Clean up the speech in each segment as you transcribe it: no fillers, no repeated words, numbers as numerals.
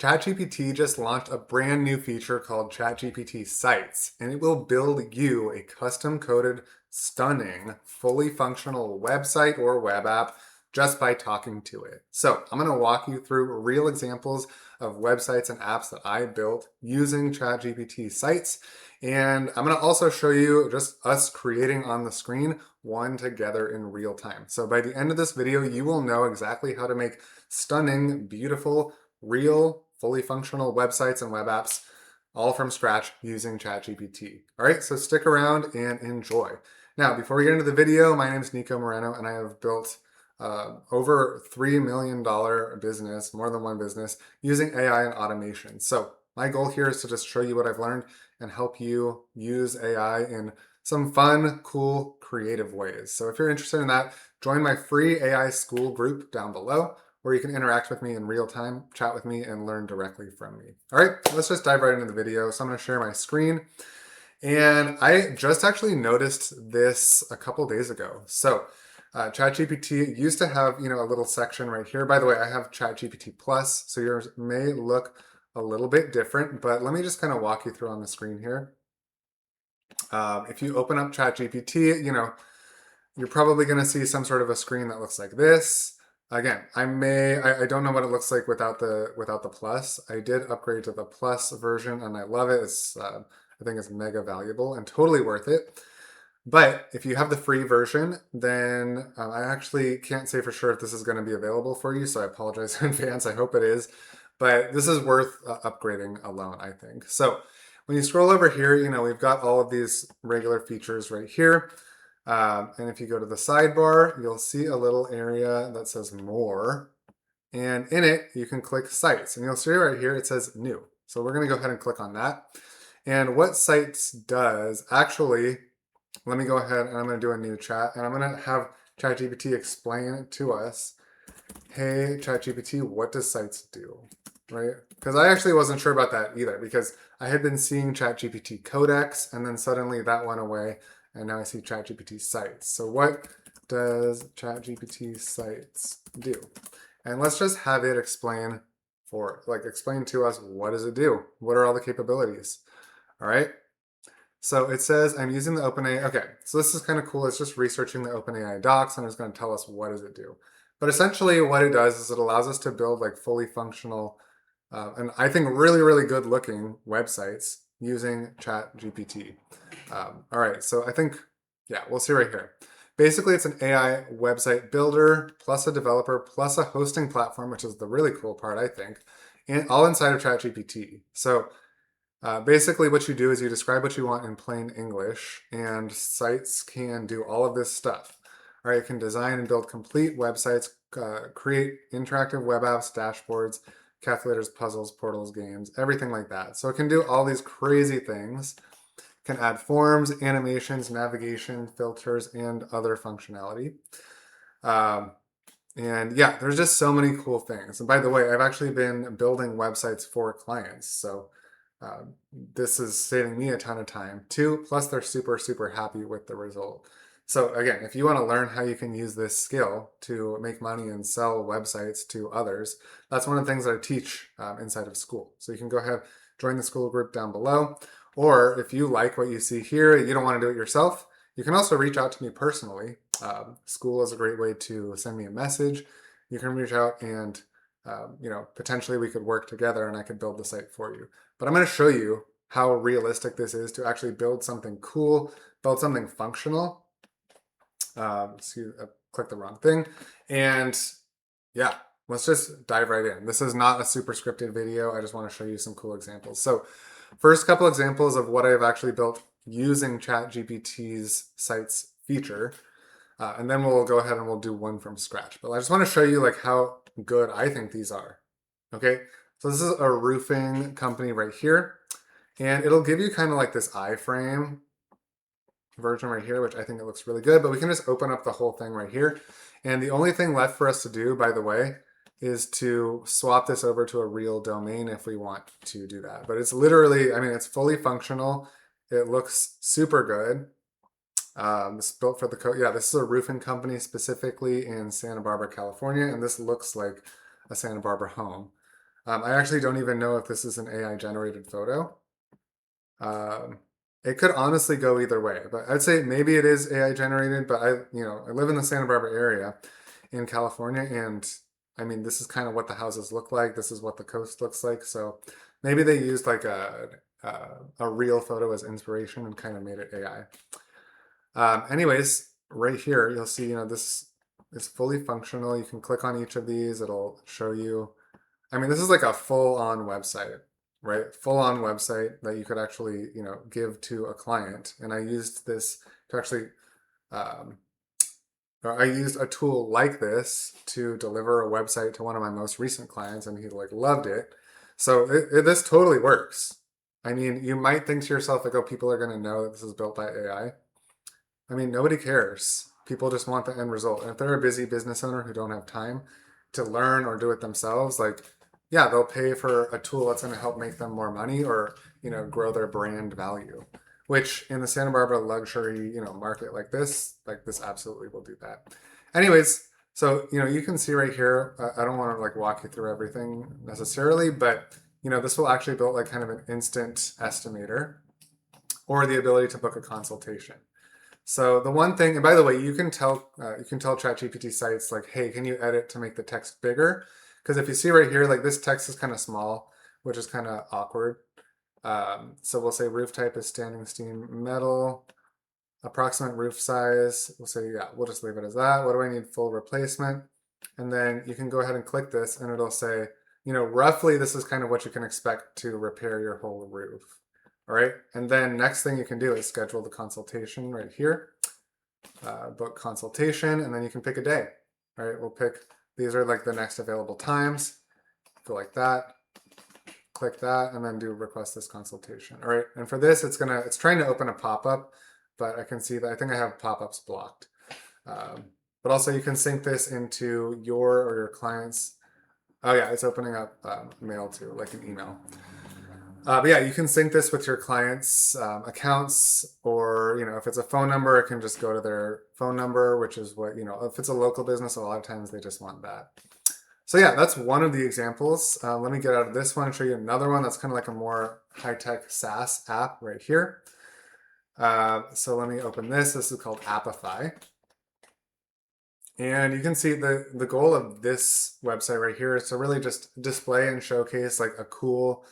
ChatGPT just launched a brand new feature called ChatGPT Sites, and it will build you a custom coded, stunning, fully functional website or web app just by talking to it. So, I'm going to walk you through real examples of websites and apps that I built using ChatGPT Sites. And I'm going to also show you just us creating on the screen one together in real time. So, by the end of this video, you will know exactly how to make stunning, beautiful, real, fully functional websites and web apps all from scratch using ChatGPT. All right, so stick around and enjoy. Now, before we get into the video, my name is Nico Moreno, and I have built over $3 million business, more than one business, using AI and automation. So my goal here is to just show you what I've learned and help you use AI in some fun, cool, creative ways. So if you're interested in that, join my free AI Skool group down below, where you can interact with me in real time, chat with me, and learn directly from me. All right, let's just dive right into the video. So I'm going to share my screen. And I just actually noticed this a couple days ago. So ChatGPT used to have, a little section right here. By the way, I have ChatGPT Plus, so yours may look a little bit different, but let me just kind of walk you through on the screen here. If you open up ChatGPT, you're probably going to see some sort of a screen that looks like this. Again, I don't know what it looks like without the plus. I did upgrade to the plus version and I love it. I think it's mega valuable and totally worth it. But if you have the free version, then I actually can't say for sure if this is going to be available for you. So I apologize in advance. I hope it is. But this is worth upgrading alone, I think. So when you scroll over here, we've got all of these regular features right here. And if you go to the sidebar, you'll see a little area that says more. And in it, you can click sites. And you'll see right here, it says new. So we're going to go ahead and click on that. And what sites does, actually, let me go ahead and I'm going to do a new chat. And I'm going to have ChatGPT explain to us, hey, ChatGPT, what does sites do? Right? Because I actually wasn't sure about that either, because I had been seeing ChatGPT Codex, and then suddenly that went away. And now I see ChatGPT Sites. So what does ChatGPT Sites do? And let's just have it explain to us, what does it do? What are all the capabilities? All right. So it says I'm using the OpenAI. Okay, so this is kind of cool. It's just researching the OpenAI docs and it's going to tell us what does it do. But essentially what it does is it allows us to build like fully functional and I think really, really good looking websites using ChatGPT. All right, so I think, yeah, we'll see right here. Basically, it's an AI website builder plus a developer plus a hosting platform, which is the really cool part, I think, and all inside of ChatGPT. So basically what you do is you describe what you want in plain English, and sites can do all of this stuff. All right, it can design and build complete websites, create interactive web apps, dashboards, calculators, puzzles, portals, games, everything like that. So it can do all these crazy things. It can add forms, animations, navigation, filters, and other functionality. And yeah, there's just so many cool things. And by the way, I've actually been building websites for clients. So this is saving me a ton of time too. Plus, they're super, super happy with the result. So again, if you want to learn how you can use this skill to make money and sell websites to others, that's one of the things that I teach inside of Skool. So you can go ahead, join the Skool group down below. Or if you like what you see here, you don't want to do it yourself, you can also reach out to me personally. Skool is a great way to send me a message. You can reach out and potentially we could work together and I could build the site for you. But I'm going to show you how realistic this is to actually build something cool, build something functional. See, I clicked the wrong thing. And yeah, let's just dive right in. This is not a super scripted video. I just want to show you some cool examples. So first couple examples of what I've actually built using ChatGPT's sites feature. And then we'll go ahead and we'll do one from scratch. But I just want to show you like how good I think these are. Okay, so this is a roofing company right here. And it'll give you kind of like this iframe version right here, which I think it looks really good. But we can just open up the whole thing right here. And the only thing left for us to do, by the way, is to swap this over to a real domain if we want to do that. But it's literally, I mean, it's fully functional. It looks super good. This is built for the code. Yeah, this is a roofing company specifically in Santa Barbara, California, and this looks like a Santa Barbara home. I actually don't even know if this is an AI generated photo. Um, it could honestly go either way, but I'd say maybe it is AI generated. But I live in the Santa Barbara area in California, and I mean, this is kind of what the houses look like. This is what the coast looks like. So maybe they used like a real photo as inspiration and kind of made it AI. Anyways, right here, you'll see, this is fully functional. You can click on each of these. It'll show you. I mean, this is like a full-on website, right? Full-on website that you could actually, give to a client. And I used this to actually, um, or I used a tool like this to deliver a website to one of my most recent clients, and he like loved it. So this totally works. I mean, you might think to yourself like, oh, people are going to know that this is built by AI. I mean, nobody cares. People just want the end result. And if they're a busy business owner who don't have time to learn or do it themselves, like, yeah, they'll pay for a tool that's going to help make them more money or, grow their brand value, which in the Santa Barbara luxury, market like this absolutely will do that. Anyways, so, you can see right here, I don't want to like walk you through everything necessarily, but, this will actually build like kind of an instant estimator or the ability to book a consultation. So the one thing, and by the way, you can tell ChatGPT sites like, hey, can you edit to make the text bigger? Because if you see right here, like this text is kind of small, which is kind of awkward. So we'll say roof type is standing seam metal, approximate roof size. We'll say, yeah, we'll just leave it as that. What do I need? Full replacement. And then you can go ahead and click this and it'll say, roughly this is kind of what you can expect to repair your whole roof. All right, and then next thing you can do is schedule the consultation right here, book consultation, and then you can pick a day. All right, we'll pick, these are like the next available times. Go like that, click that, and then do request this consultation. All right, and for this, it's trying to open a pop-up, but I can see that I think I have pop-ups blocked. But also you can sync this into your or your client's. Oh yeah, it's opening up mail too, like an email. But yeah, you can sync this with your clients' accounts, or if it's a phone number, it can just go to their phone number, which is what if it's a local business, a lot of times they just want that. So yeah, that's one of the examples. Let me get out of this one and show you another one that's kind of like a more high-tech SaaS app right here. So let me open this. This is called Appify. And you can see the goal of this website right here is to really just display and showcase like a cool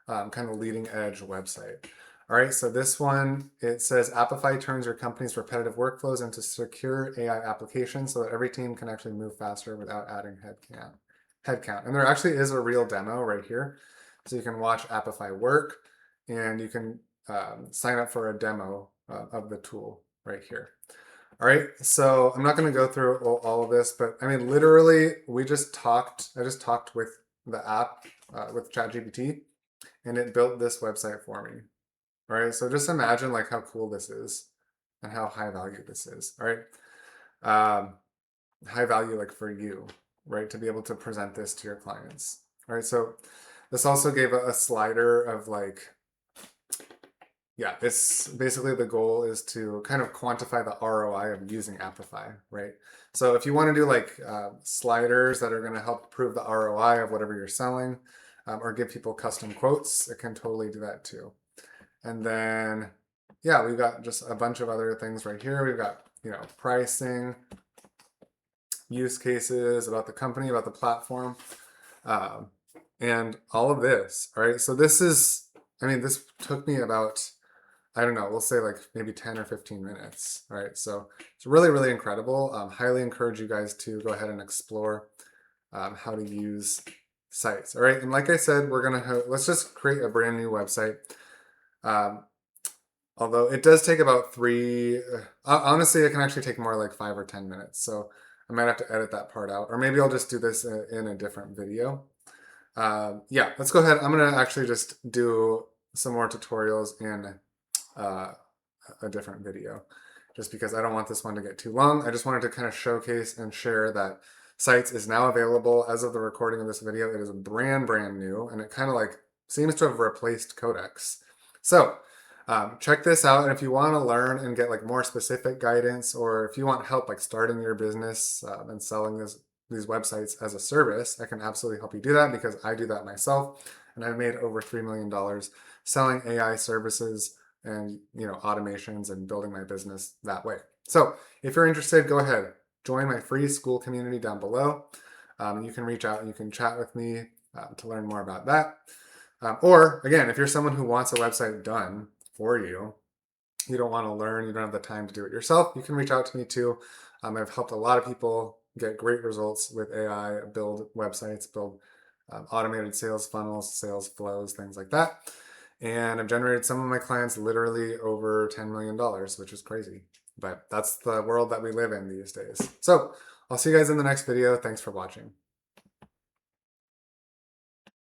kind of leading edge website. All right, so this one, it says Appify turns your company's repetitive workflows into secure AI applications so that every team can actually move faster without adding headcount. And there actually is a real demo right here. So you can watch Appify work and you can sign up for a demo of the tool right here. All right, so I'm not going to go through all of this, but I mean, literally, I just talked with the app, with ChatGPT, and it built this website for me. All right, so just imagine like how cool this is and how high value this is. All right, high value like for you, right, to be able to present this to your clients. All right, so this also gave a slider of like, yeah, it's basically the goal is to kind of quantify the ROI of using Appify, right? So if you want to do like sliders that are going to help prove the ROI of whatever you're selling, or give people custom quotes, it can totally do that too. And then, yeah, we've got just a bunch of other things right here. We've got, pricing, use cases, about the company, about the platform, and all of this. All right, so this took me about, I don't know, we'll say like maybe 10 or 15 minutes. All right, so it's really, really incredible. Highly encourage you guys to go ahead and explore how to use sites. All right, and like I said, let's just create a brand new website. Although it does take about honestly, it can actually take more like 5 or 10 minutes. So I might have to edit that part out, or maybe I'll just do this in a different video. Yeah, let's go ahead. I'm gonna actually just do some more tutorials in a different video, just because I don't want this one to get too long. I just wanted to kind of showcase and share that Sites is now available as of the recording of this video. It is brand new, and it kind of like seems to have replaced Codex. So check this out, and if you want to learn and get like more specific guidance, or if you want help like starting your business and selling this these websites as a service, I can absolutely help you do that because I do that myself. And I've made over $3 million selling AI services and automations and building my business that way. So if you're interested, go ahead, join my free Skool community down below. You can reach out and you can chat with me to learn more about that. Or again, if you're someone who wants a website done for you, you don't want to learn, you don't have the time to do it yourself, you can reach out to me too. I've helped a lot of people get great results with AI, build websites, build automated sales funnels, sales flows, things like that. And I've generated some of my clients literally over $10 million, which is crazy. But that's the world that we live in these days. So I'll see you guys in the next video. Thanks for watching.